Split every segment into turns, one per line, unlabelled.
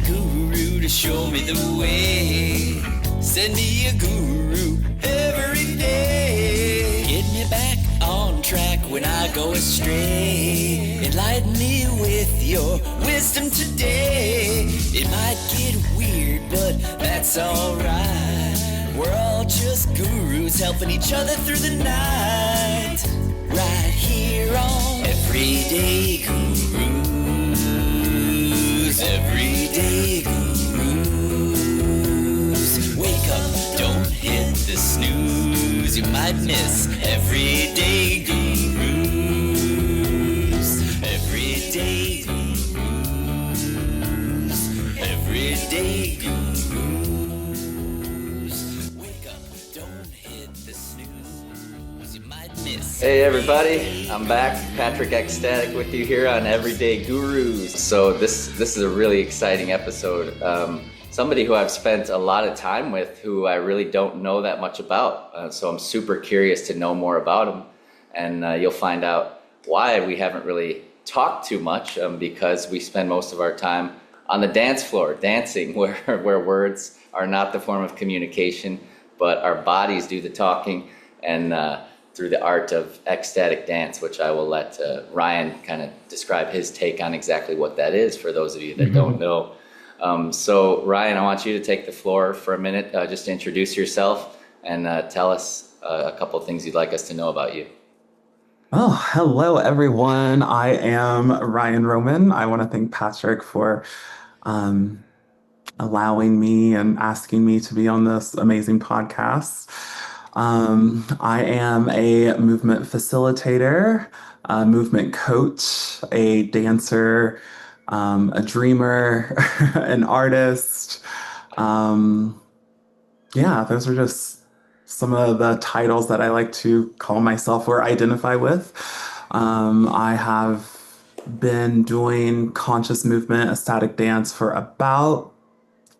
guru to show me the way. Send me a guru every day. Get me back on track when I go astray. Enlighten me with your wisdom today. It might get weird, but that's alright. We're all just gurus helping each other through the night. Right here on Everyday Gurus. Everyday Gurus. Wake up, don't hit the snooze. You might miss Everyday Gurus. Everyday Gurus. Everyday Gurus. Wake up, don't hit the snooze. You might miss.
Hey everybody, I'm back, Patrick Ecstatic with you here on Everyday Gurus. So this is a really exciting episode. Somebody who I've spent a lot of time with who I really don't know that much about. So I'm super curious to know more about him. And you'll find out why we haven't really talked too much because we spend most of our time on the dance floor, dancing, where words are not the form of communication, but our bodies do the talking. And through the art of ecstatic dance, which I will let Ryan kind of describe his take on exactly what that is for those of you that don't know. So Ryan, I want you to take the floor for a minute, just to introduce yourself and tell us a couple of things you'd like us to know about you.
Oh, hello everyone. I am Ryan Roman. I want to thank Patrick for allowing me and asking me to be on this amazing podcast. I am a movement facilitator, a movement coach, a dancer, a dreamer, an artist. Those are just some of the titles that I like to call myself or identify with. I have been doing conscious movement, ecstatic dance for about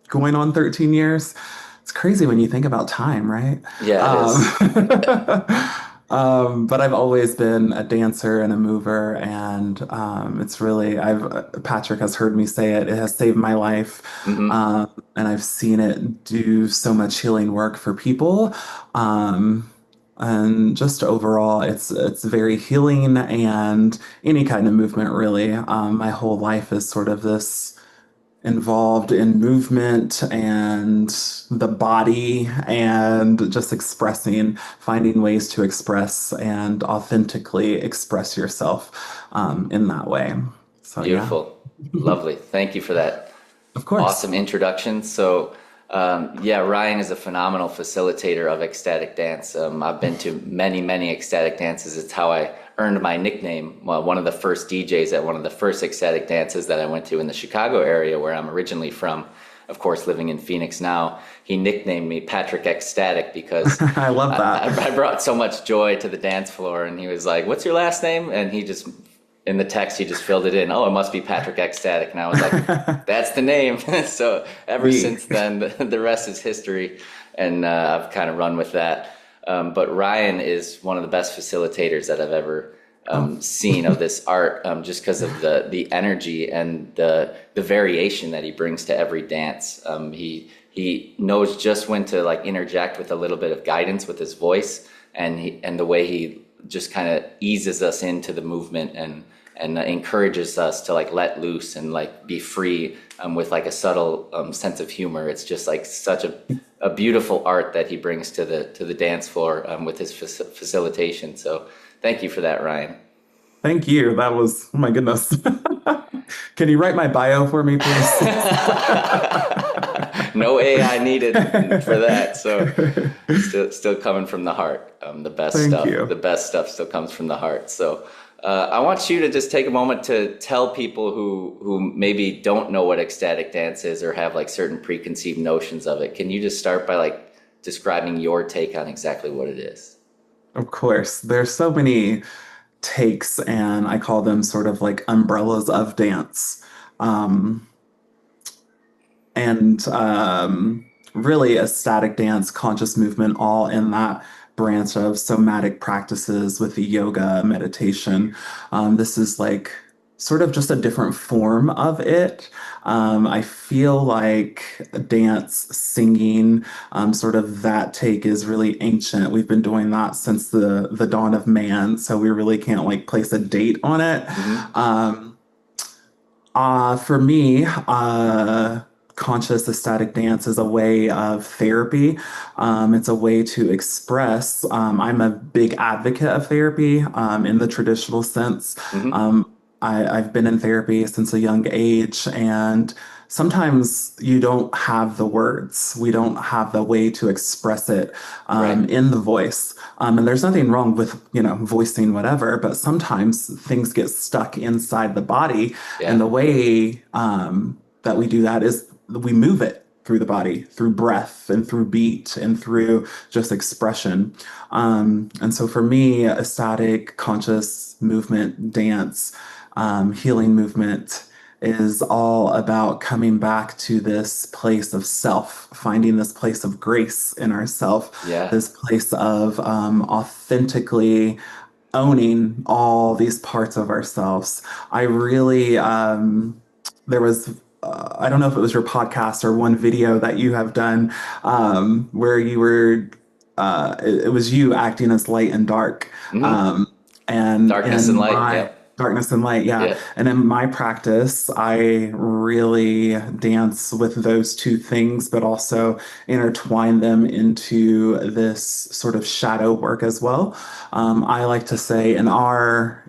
going on 13 years. It's crazy when you think about time, right?
Yeah, it is.
But I've always been a dancer and a mover, and it's really, Patrick has heard me say it has saved my life. And I've seen it do so much healing work for people. And just overall, it's very healing, and any kind of movement, really. My whole life is sort of this involved in movement and the body and just finding ways to express and authentically express yourself in that way. So,
Beautiful.
Yeah.
Lovely. Thank you for that.
Of course.
Awesome introduction. So, Ryan is a phenomenal facilitator of ecstatic dance. I've been to many, many ecstatic dances. It's how I earned my nickname. Well, one of the first DJs at one of the first ecstatic dances that I went to in the Chicago area, where I'm originally from, of course, living in Phoenix now, he nicknamed me Patrick Ecstatic because
I love that.
I brought so much joy to the dance floor. And he was like, "What's your last name?" And he just, in the text, he just filled it in. "Oh, it must be Patrick Ecstatic." And I was like, "That's the name." So ever since then, the rest is history. And I've kind of run with that. But Ryan is one of the best facilitators that I've ever seen of this art, just because of the energy and the variation that he brings to every dance. He knows just when to like interject with a little bit of guidance with his voice, and the way he just kind of eases us into the movement and encourages us to like let loose and like be free with like a subtle sense of humor. It's just like such a beautiful art that he brings to the dance floor with his facilitation. So thank you for that, Ryan.
Thank you. That was, oh my goodness. Can you write my bio for me, please?
No AI needed for that. So still coming from the heart. The best stuff still comes from the heart. So I want you to just take a moment to tell people who maybe don't know what ecstatic dance is or have like certain preconceived notions of it. Can you just start by like describing your take on exactly what it is?
Of course. There's so many takes, and I call them sort of like umbrellas of dance. Really ecstatic dance, conscious movement, all in that branch of somatic practices with the yoga, meditation. This is like sort of just a different form of it. I feel like dance, singing, sort of that take is really ancient. We've been doing that since the dawn of man, so we really can't like place a date on it.
Hmm.
Um, for me, conscious ecstatic dance is a way of therapy. It's a way to express. I'm a big advocate of therapy in the traditional sense.
Hmm.
Um, I've been in therapy since a young age, and sometimes you don't have the words. We don't have the way to express it
Right.
in the voice. And there's nothing wrong with, voicing whatever, but sometimes things get stuck inside the body. And
Yeah.
the way that we do that is we move it through the body, through breath and through beat and through just expression. And so for me, ecstatic, conscious movement, dance, healing movement is all about coming back to this place of self, finding this place of grace in ourself,
Yeah.
this place of authentically owning all these parts of ourselves. I really, there was, I don't know if it was your podcast or one video that you have done where you were, it was you acting as light and dark.
Hmm.
Um, and
Darkness and
in
light.
my
Yep.
darkness and light, yeah.
Yeah.
And in my practice, I really dance with those two things, but also intertwine them into this sort of shadow work as well. I like to say in our,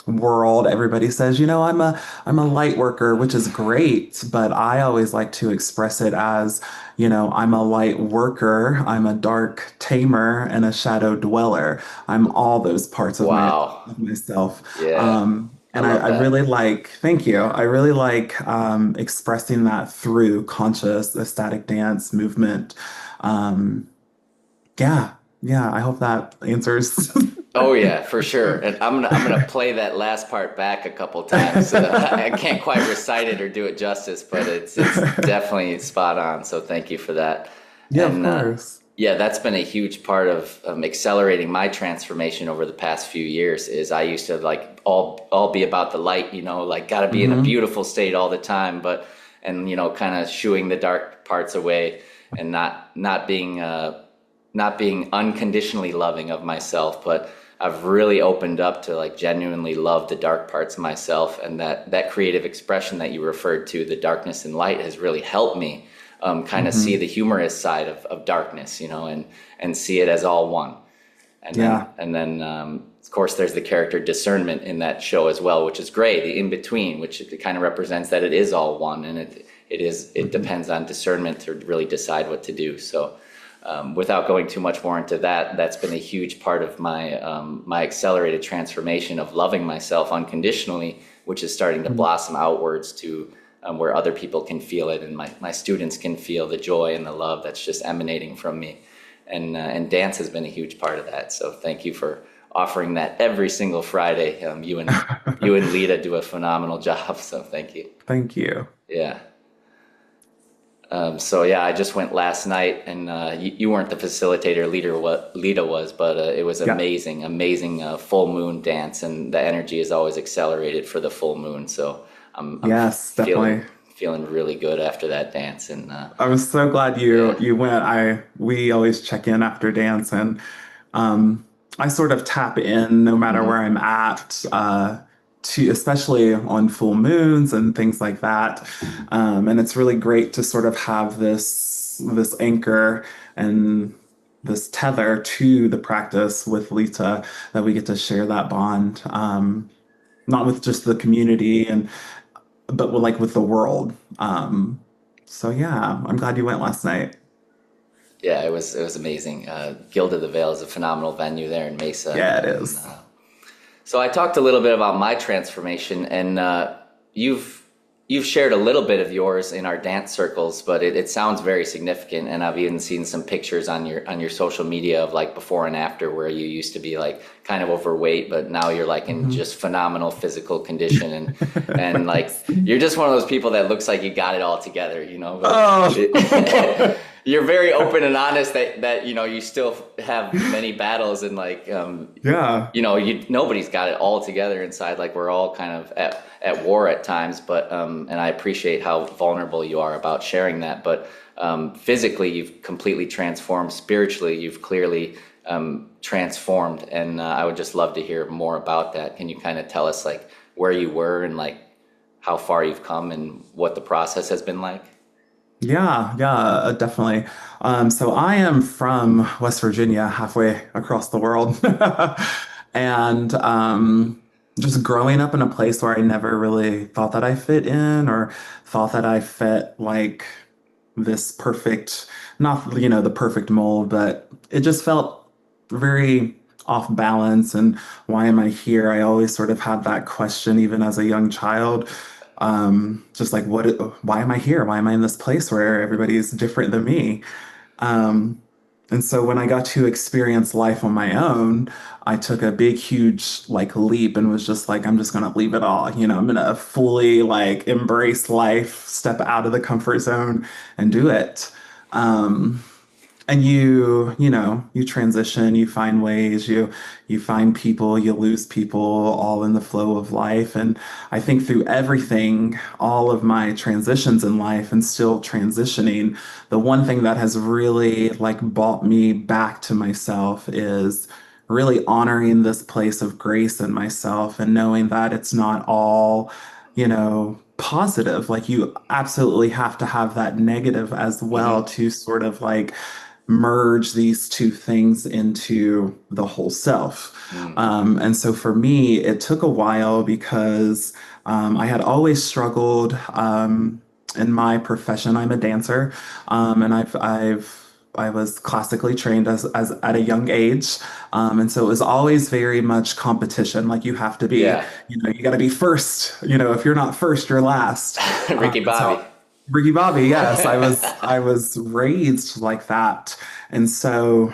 world, everybody says, I'm a light worker, which is great, but I always like to express it as, I'm a light worker, I'm a dark tamer, and a shadow dweller. I'm all those parts of
Wow.
myself.
Yeah. I
And
love
I
that.
really like, thank you. I really like expressing that through conscious ecstatic dance movement. Um, yeah, yeah, I hope that answers.
Oh yeah, for sure. And I'm gonna play that last part back a couple times. I can't quite recite it or do it justice, but it's definitely spot on. So thank you for that.
Yeah, of
And
course.
yeah, that's been a huge part of accelerating my transformation over the past few years. Is I used to like all be about the light, like got to be in a
Hmm.
beautiful state all the time, but and kind of shooing the dark parts away and not being unconditionally loving of myself, but I've really opened up to like genuinely love the dark parts of myself, and that creative expression that you referred to, the darkness and light, has really helped me kind of see
Hmm.
the humorous side of darkness, and see it as all one. And then
Yeah.
of course there's the character discernment in that show as well, which is great, the in between, which it kind of represents that it is all one, and it
Hmm.
depends on discernment to really decide what to do. So without going too much more into that, that's been a huge part of my accelerated transformation of loving myself unconditionally, which is starting to blossom outwards to where other people can feel it, and my students can feel the joy and the love that's just emanating from me. And dance has been a huge part of that. So thank you for offering that every single Friday. You and Lita do a phenomenal job. So thank you.
Thank you.
Yeah. So yeah, I just went last night, and you weren't the facilitator, leader. What Lita was, but it was
Yeah.
amazing, amazing full moon dance, and the energy is always accelerated for the full moon. So I'm
Yes, definitely.
feeling really good after that dance, and
I was so glad
yeah.
you went. We always check in after dance, and um, I sort of tap in no matter
Hmm.
where I'm at, to especially on full moons and things like that. And it's really great to sort of have this anchor and this tether to the practice with Lita, that we get to share that bond, not with just the community but like with the world. So yeah, I'm glad you went last night.
Yeah, it was amazing. Guild of the Vale is a phenomenal venue there in Mesa,
Yeah, it
and
is.
so I talked a little bit about my transformation, and you've shared a little bit of yours in our dance circles, but it sounds very significant. And I've even seen some pictures on your social media of like before and after, where you used to be like kind of overweight, but now you're like in
Mhm.
just phenomenal physical condition, and like
Thanks.
you're just one of those people that looks like you got it all together, But
Oh,
You're very open and honest that you still have many battles and like
Yeah.
nobody's got it all together inside. Like we're all kind of at war at times, but and I appreciate how vulnerable you are about sharing that. But physically, you've completely transformed. Spiritually, you've clearly transformed, and I would just love to hear more about that. Can you kind of tell us like where you were and like how far you've come and what the process has been like?
Yeah, yeah, definitely. So I am from West Virginia, halfway across the world. And just growing up in a place where I never really thought that I fit in or thought that I fit like this perfect, not, the perfect mold, but it just felt very off balance. And why am I here? I always sort of had that question, even as a young child. Just like, why am I here? Why am I in this place where everybody is different than me? Um, and so when I got to experience life on my own, I took a big, huge like leap and was just like, I'm just gonna leave it all. I'm gonna fully like embrace life, step out of the comfort zone and do it. Um, and you transition, you find ways, you find people, you lose people, all in the flow of life. And I think through everything, all of my transitions in life and still transitioning, the one thing that has really like brought me back to myself is really honoring this place of grace in myself and knowing that it's not all positive. Like you absolutely have to have that negative as well
Hmm.
to sort of like merge these two things into the whole self.
Mm.
And so for me, it took a while because I had always struggled in my profession. I'm a dancer, and I was classically trained as at a young age, and so it was always very much competition. Like you have to be,
Yeah.
you got to be first. If you're not first, you're last.
Ricky
And
Bobby.
so Ricky Bobby, yes, I was raised like that, and so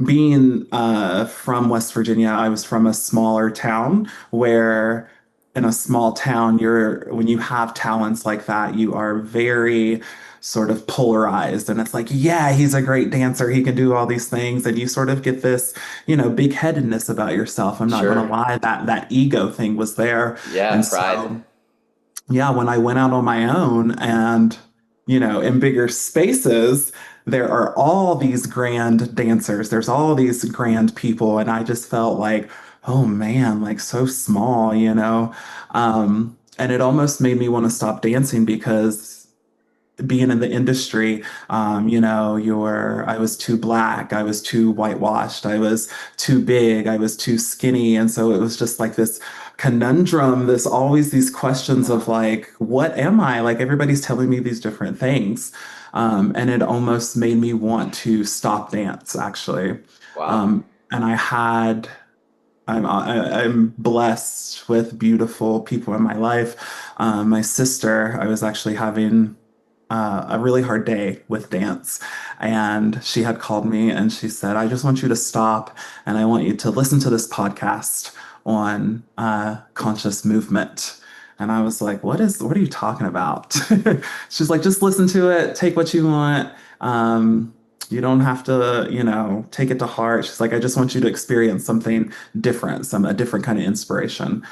being from West Virginia, I was from a smaller town where in a small town, when you have talents like that, you are very sort of polarized. And it's like, yeah, he's a great dancer. He can do all these things. And you sort of get this, big headedness about yourself. I'm not going to
Sure.
lie, that ego thing was there.
Yeah,
And
pride.
so yeah, when I went out on my own and, in bigger spaces, there are all these grand dancers, there's all these grand people. And I just felt like, oh man, like so small. And it almost made me want to stop dancing because being in the industry, I was too black, I was too whitewashed, I was too big, I was too skinny. And so it was just like this conundrum, this always these questions of like, what am I? Like everybody's telling me these different things. And it almost made me want to stop dance, actually.
Wow.
And I'm blessed with beautiful people in my life. My sister, I was actually having a really hard day with dance. And she had called me and she said, I just want you to stop and I want you to listen to this podcast on conscious movement. And I was like, what are you talking about? She's like, just listen to it, take what you want. You don't have to, take it to heart. She's like, I just want you to experience something different, a different kind of inspiration.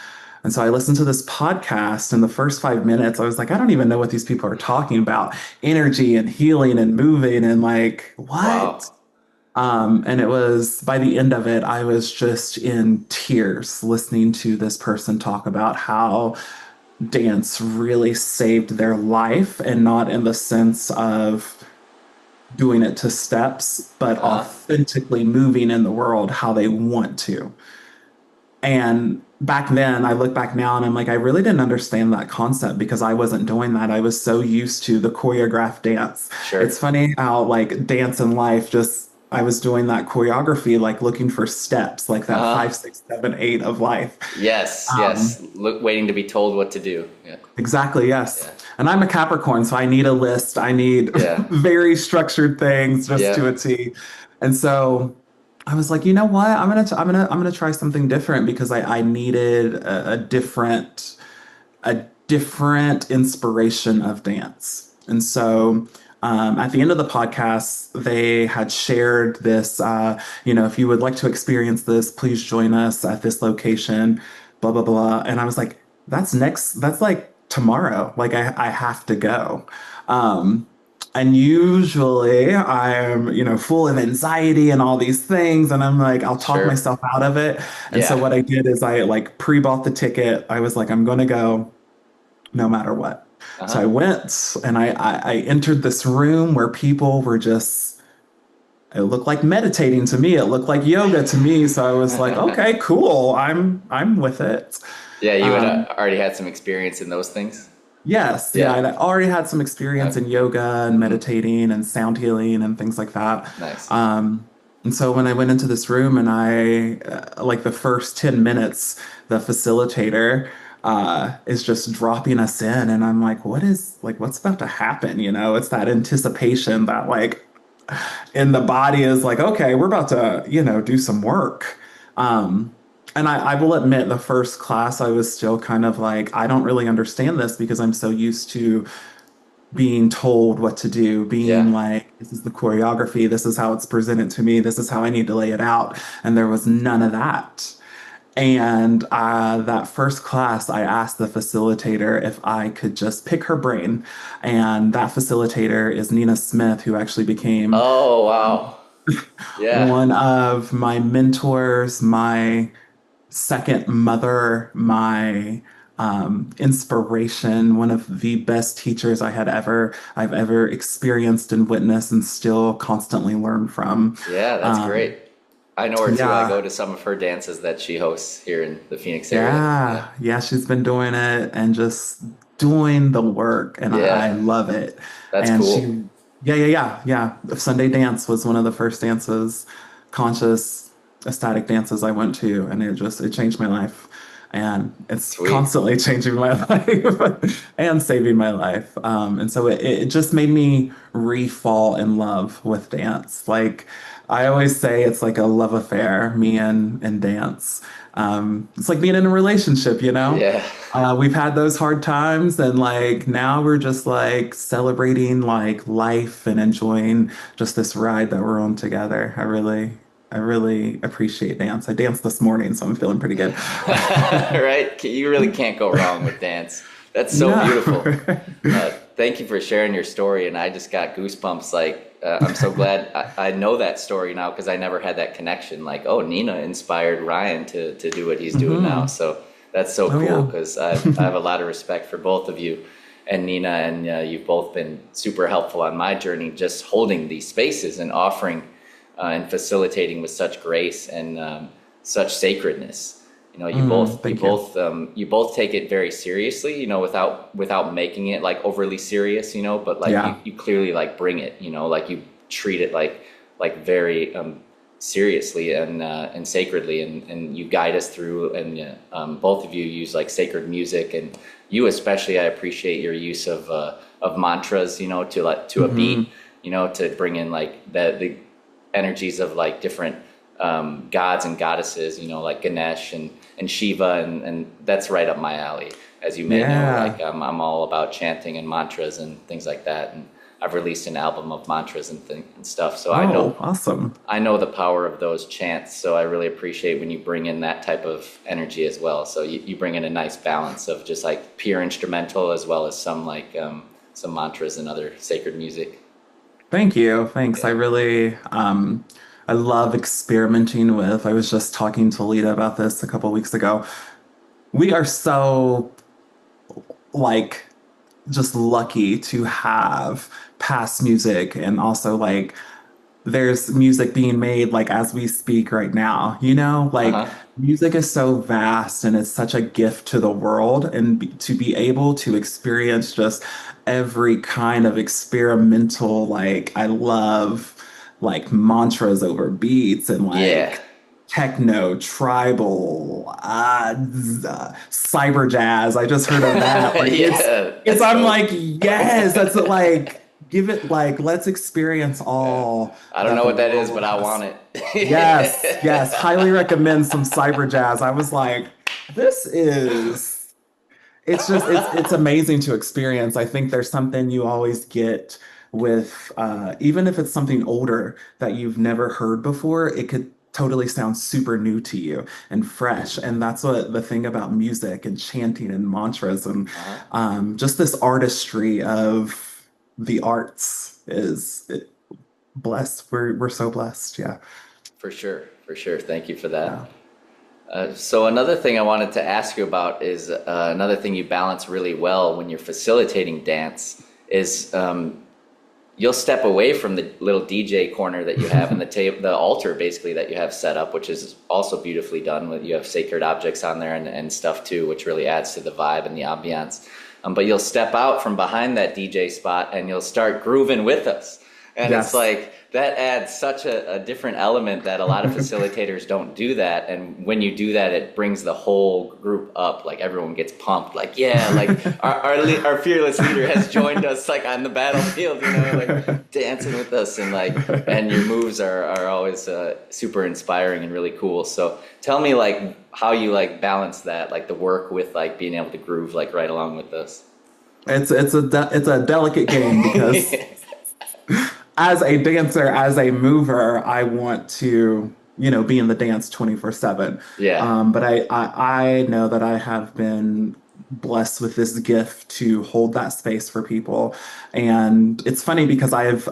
And so I listened to this podcast, and the first 5 minutes, I was like, I don't even know what these people are talking about. Energy and healing and moving, and like, what?
Wow.
And it was by the end of it, I was just in tears listening to this person talk about how dance really saved their life, and not in the sense of doing it to steps, but
Uh-huh.
authentically moving in the world how they want to. And back then, I look back now and I'm like, I really didn't understand that concept because I wasn't doing that. I was so used to the choreographed dance. It's
Sure.
funny how, like, dance and life just, I was doing that choreography, like looking for steps, like that
Uh-huh.
5, 6, 7, 8 of life.
Yes,
Um,
yes. Look, waiting to be told what to do. Yeah.
exactly, yes.
Yeah.
And I'm a Capricorn, so I need a list. I need
Yeah.
very structured things just to a
Yeah.
T. And so I was like, you know what? I'm gonna try something different because I needed a different inspiration of dance. And so at the end of the podcast, they had shared this, if you would like to experience this, please join us at this location, blah, blah, blah. And I was like, that's like tomorrow. Like I have to go. Um, and usually I'm, full of anxiety and all these things. And I'm like, I'll talk
Sure.
myself out of it. And so
Yeah.
what I did is I like pre-bought the ticket. I was like, I'm going to go no matter what. So I
Uh-huh.
went and I entered this room where people were just, it looked like meditating to me. It looked like yoga to me. So I was like, okay, cool. I'm with it.
Yeah, you had
Um,
already had some experience in those things.
yes, yeah,
Yeah.
and I already had some experience
Okay.
in yoga and
Hmm.
meditating and sound healing and things like that.
Nice.
And so when I went into this room and like the first 10 minutes, the facilitator is just dropping us in. And I'm like, what's about to happen? It's that anticipation that like in the body is like, okay, we're about to, do some work. Um, and I will admit, the first class, I was still kind of like, I don't really understand this because I'm so used to being told what to do,
Yeah.
being like, this is the choreography, this is how it's presented to me, this is how I need to lay it out. And there was none of that. And that first class, I asked the facilitator if I could just pick her brain. And that facilitator is Nina Smith, who actually became
Oh, wow. Yeah.
one of my mentors, my second mother, my inspiration, one of the best teachers I've ever experienced and witnessed and still constantly learn from.
Yeah, that's
Um,
great. I know her too. I go
yeah,
to some of her dances that she hosts here in the Phoenix area. Yeah.
yeah, she's been doing it and just doing the work, and I
Yeah.
love it.
That's
And
cool.
yeah. Sunday dance was one of the first dances, conscious, ecstatic dances I went to, and it changed my life. And it's
Sweet.
constantly changing my life and saving my life. And so it just made me re-fall in love with dance. Like I always say, it's like a love affair, me and dance. It's like being in a relationship, you know?
Yeah.
We've had those hard times, and like now we're just like celebrating like life and enjoying just this ride that we're on together. I really appreciate dance. I danced this morning, so I'm feeling pretty good.
Right? You really can't go wrong with dance. That's so
No.
beautiful. Thank you for sharing your story, and I just got goosebumps. Like, I'm so glad I know that story now because I never had that connection. Like, oh, Nina inspired Ryan to do what he's doing now.
Hmm.
So that's so
Oh
cool
yeah.
because I have a lot of respect for both of you and Nina, and you've both been super helpful on my journey, just holding these spaces and offering and facilitating with such grace and such sacredness. You know,
Thank you.
you both take it very seriously. You know, without making it like overly serious. You know, but like
Yeah.
you clearly like bring it. You know, like you treat it like very seriously and sacredly, and you guide us through. And both of you use like sacred music, and you especially, I appreciate your use of mantras. You know, to like to a beat.
Hmm.
You know, to bring in like the energies of like different gods and goddesses, you know, like Ganesh and Shiva, and that's right up my alley. As you may know,
Yeah.
like I'm all about chanting and mantras and things like that. And I've released an album of mantras and stuff. So
Oh, awesome.
I know the power of those chants. So I really appreciate when you bring in that type of energy as well. So you bring in a nice balance of just like pure instrumental as well as some like some mantras and other sacred music.
Thank you. Thanks.
Yeah.
I love experimenting with. I was just talking to Lita about this a couple weeks ago. We are so like just lucky to have past music, and also like there's music being made like as we speak right now, like
Uh-huh.
music is so vast and it's such a gift to the world, and to be able to experience just every kind of experimental, like I love like mantras over beats and
Yeah.
like techno, tribal, cyber jazz. I just heard of that. Like
Yeah,
it's
that's
I'm
dope.
like, yes, that's like give it like let's experience
Yeah.
all
I don't
that
know
the
what that is,
world
but I
has.
want
Yes,
it.
yes, highly recommend some cyber jazz. I was like, this is it's amazing to experience. I think there's something you always get with even if it's something older that you've never heard before, it could totally sound super new to you and fresh. And that's what the thing about music and chanting and mantras and
Uh-huh.
just this artistry of the arts is blessed. We're so blessed. Yeah.
For sure, for sure. Thank you for
Yeah.
that. So another thing I wanted to ask you about is another thing you balance really well when you're facilitating dance is you'll step away from the little DJ corner that you have in the altar basically that you have set up, which is also beautifully done. With you have sacred objects on there and stuff too, which really adds to the vibe and the ambiance. But you'll step out from behind that DJ spot and you'll start grooving with us. And it's
Yes.
like that adds such a different element that a lot of facilitators don't do that. And when you do that, it brings the whole group up. Like everyone gets pumped. Like, yeah, like our fearless leader has joined us like on the battlefield, like dancing with us. And your moves are always super inspiring and really cool. So tell me like how you like balance that, like the work with like being able to groove like right along with us.
It's a delicate game because as a dancer, as a mover, I want to, be in the dance 24/7.
Yeah.
But I know that I have been blessed with this gift to hold that space for people. And it's funny because I have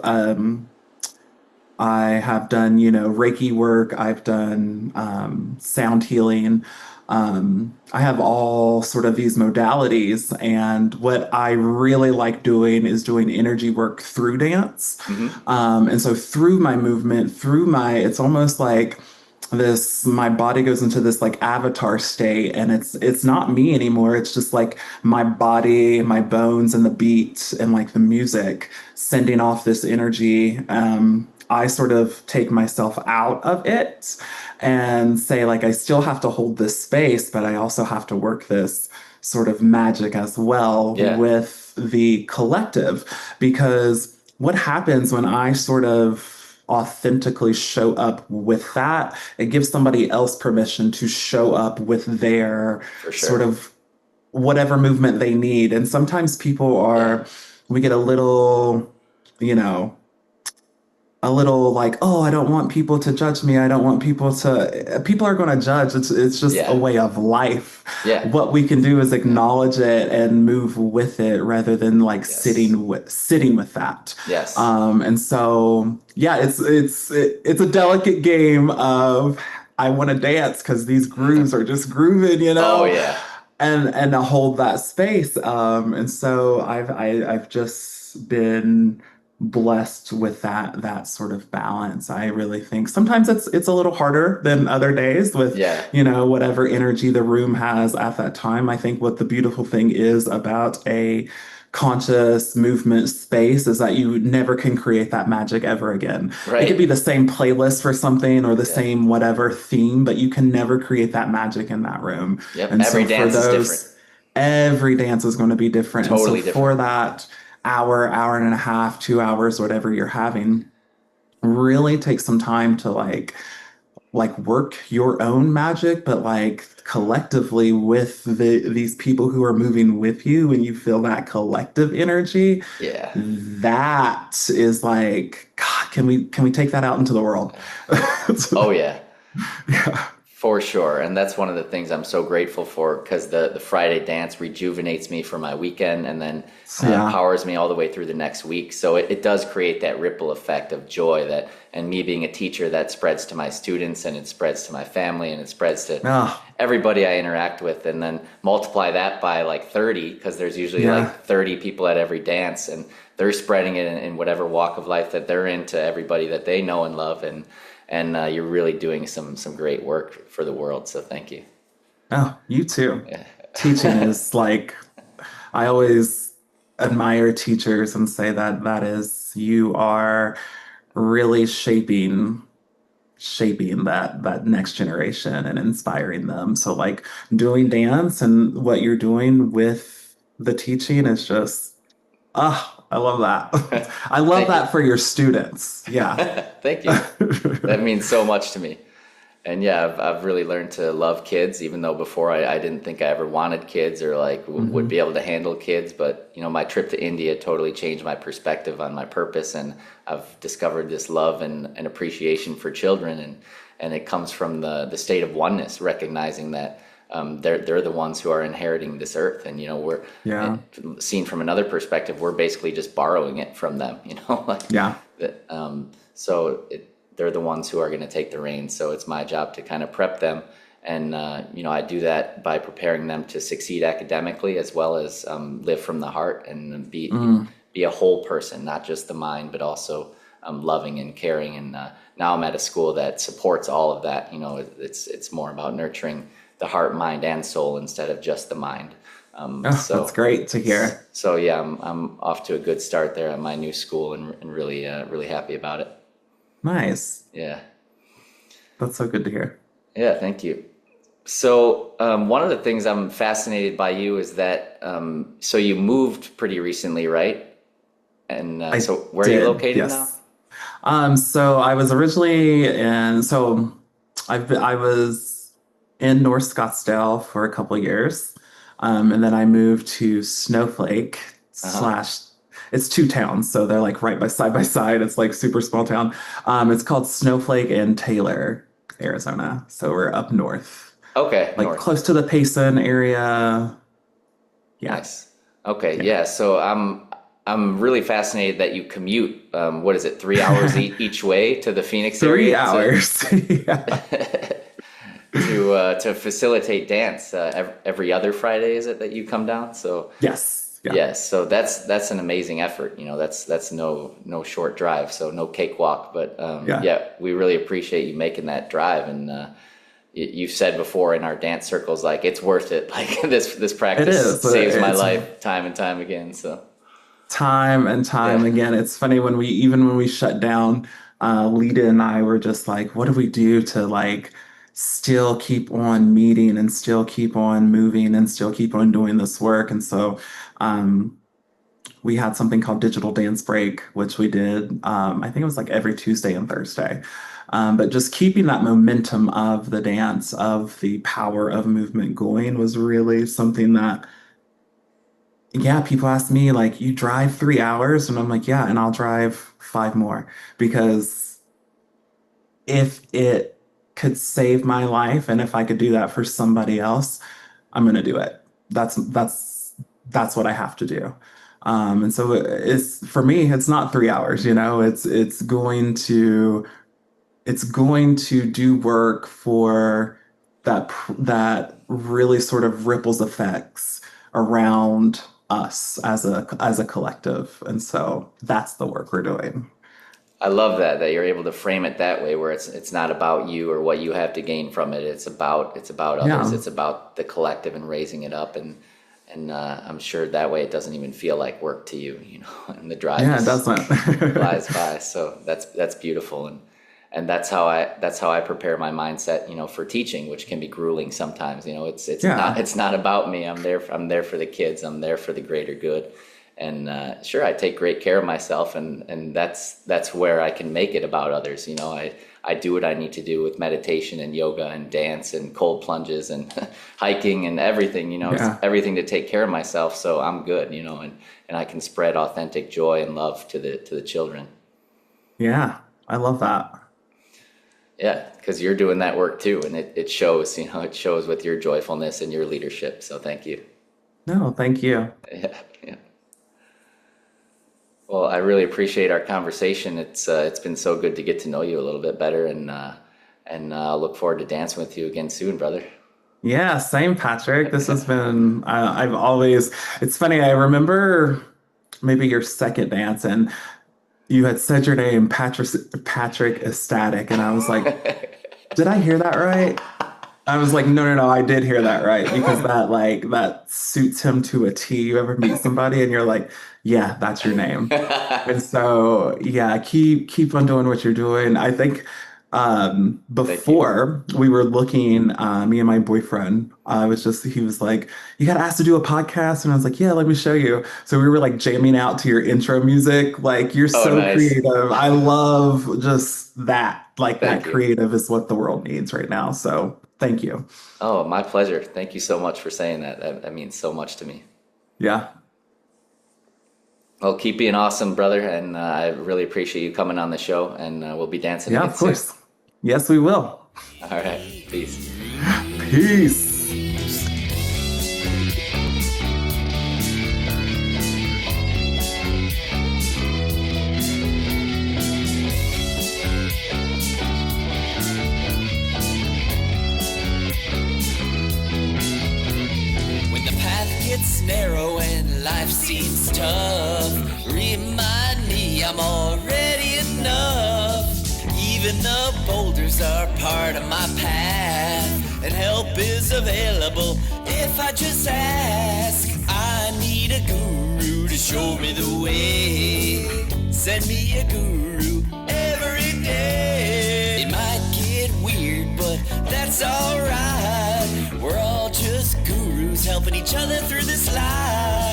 done, Reiki work. I've done sound healing. I have all sort of these modalities. And what I really like doing is doing energy work through dance.
Hmm.
And so through my movement, it's almost like my body goes into this like avatar state and it's not me anymore. It's just like my body, my bones and the beat and like the music sending off this energy. I sort of take myself out of it and say like I still have to hold this space, but I also have to work this sort of magic as well
Yeah.
with the collective. Because what happens when I sort of authentically show up with that, it gives somebody else permission to show up with their
For
sort
sure.
of whatever movement they need. And sometimes
Yeah.
we get a little, you know, a little like, oh, I don't want people to judge me. I don't want people are going to judge. It's just a
Yeah.
way of life.
Yeah.
What we can do is acknowledge it and move with it rather than like
Yes.
sitting with that.
Yes.
And so, yeah, it's a delicate game of I want to dance because these grooves are just grooving,
Oh yeah.
and to hold that space. And so I've just been blessed with that sort of balance. I really think sometimes it's a little harder than other days with,
Yeah.
whatever energy the room has at that time. I think what the beautiful thing is about a conscious movement space is that you never can create that magic ever again. It could be
Right.
the same playlist for something or the
Yeah.
same whatever theme, but you can never create that magic in that room.
Yep.
And
Every
so for
dance is different.
those, every dance is going to be different. And so
Totally
for
different.
that hour and a half, 2 hours, whatever you're having, really take some time to like work your own magic, but like collectively with these people who are moving with you and you feel that collective energy.
Yeah.
That is like, God, can we take that out into the world?
Oh yeah.
Yeah.
For sure. And that's one of the things I'm so grateful for because the Friday dance rejuvenates me for my weekend and then
So, yeah.
powers me all the way through the next week. So it does create that ripple effect of joy and me being a teacher that spreads to my students and it spreads to my family and it spreads to
Oh,
everybody I interact with and then multiply that by like 30 because there's usually
yeah.
like 30 people at every dance and they're spreading it in whatever walk of life that they're into everybody that they know and love and you're really doing some great work for the world. So thank you.
Oh, you too.
Yeah.
Teaching is like, I always admire teachers and say you are really shaping that next generation and inspiring them. So like doing dance and what you're doing with the teaching is just, I love that. I love
Thank you.
that for your students. Yeah.
Thank you. That means so much to me. And yeah, I've really learned to love kids, even though before I didn't think I ever wanted kids or like would be able to handle kids. But you know, my trip to India totally changed my perspective on my purpose, and I've discovered this love and appreciation for children, and it comes from the state of oneness, recognizing that they're the ones who are inheriting this earth, and you know we're
Yeah.
seen from another perspective, we're basically just borrowing it from them. You know, like
Yeah.
that. They're the ones who are going to take the reins. So it's my job to kind of prep them. And, you know, I do that by preparing them to succeed academically as well as live from the heart and be a whole person, not just the mind, but also loving and caring. And now I'm at a school that supports all of that. You know, it's more about nurturing the heart, mind, and soul instead of just the mind.
Oh, that's great to hear.
So yeah, I'm off to a good start there at my new school and really, really happy about it.
Nice.
Yeah.
That's so good to hear.
Yeah, thank you. So, one of the things I'm fascinated by you is that, so you moved pretty recently, right? And
I
so where are you
did,
located now?
yes. So I was originally I was in North Scottsdale for a couple of years. And then I moved to Snowflake
Uh-huh.
slash it's two towns, so they're like right by side. It's like super small town. It's called Snowflake and Taylor, Arizona. So we're up north,
Okay,
like
north.
close to the Payson area. Yeah.
Nice. Okay,
Yeah.
yeah. So I'm really fascinated that you commute. What is it, 3 hours each way to the Phoenix
Three
area
hours. Yeah.
to facilitate dance every other Friday, is it that you come down? So
Yes. Yeah.
yes, so that's an amazing effort. You know, that's no short drive, so no cakewalk. But
Yeah.
yeah, we really appreciate you making that drive. And you've said before in our dance circles, like it's worth it. Like this
It
practice
is.
saves my
It's
life time and time again. So
time and time
yeah,
again. It's funny when we shut down, Lita and I were just like, what do we do to like still keep on meeting and still keep on moving and still keep on doing this work? And so um, we had something called Digital Dance Break, which we did, I think it was like every Tuesday and Thursday. But just keeping that momentum of the dance, of the power of movement going was really something that yeah, people ask me like, you drive 3 hours? And I'm like, yeah, and I'll drive five more because if it could save my life and if I could do that for somebody else, I'm gonna do it. That's what I have to do. And so it's for me, it's not 3 hours, you know, it's going to do work for that really sort of ripples effects around us as a collective. And so that's the work we're doing.
I love that you're able to frame it that way, where it's not about you or what you have to gain from it. It's about others.
Yeah.
It's about the collective and raising it up. And I'm sure that way it doesn't even feel like work to you, you know, and the drive
Yeah, it
just
doesn't.
flies by. So that's beautiful. And that's how I prepare my mindset, you know, for teaching, which can be grueling sometimes. You know,
Yeah.
it's not about me. I'm there for the kids. I'm there for the greater good. And sure, I take great care of myself, and that's where I can make it about others. You know, I do what I need to do with meditation and yoga and dance and cold plunges and hiking and everything. You know, it's
Yeah.
everything to take care of myself, so I'm good. You know, and I can spread authentic joy and love to the children.
Yeah. I love that.
Yeah, because you're doing that work too, and it shows. You know, it shows with your joyfulness and your leadership. So thank you.
No, thank you.
Yeah, yeah. Well, I really appreciate our conversation. It's been so good to get to know you a little bit better, and I'll look forward to dancing with you again soon, brother.
Yeah, same, Patrick. This has been, it's funny, I remember maybe your second dance and you had said your name, Patrick Ecstatic. And I was like, did I hear that right? I was like, no, no, no, I did hear that right because that suits him to a T. You ever meet somebody and you're like, yeah, that's your name. And so, yeah, keep on doing what you're doing. I think Before we were looking, me and my boyfriend, he was like, you got asked to do a podcast. And I was like, yeah, let me show you. So we were like jamming out to your intro music. Like, you're
Oh,
so
nice.
creative. I love just that. Like, that
Thank you.
creative is what the world needs right now. So thank you.
Oh, my pleasure. Thank you so much for saying that. That means so much to me.
Yeah.
Well, keep being awesome, brother. And I really appreciate you coming on the show. And we'll be dancing
Yeah,
again
of
soon.
course. Yes, we will.
All right. Peace.
Peace.
When the path gets narrow and life seems tough, remind me I'm already enough. Even the boulders are part of my path, and help is available if I just ask. I need a guru to show me the way. Send me a guru every day. It might get weird, but that's alright. We're all just gurus helping each other through this life.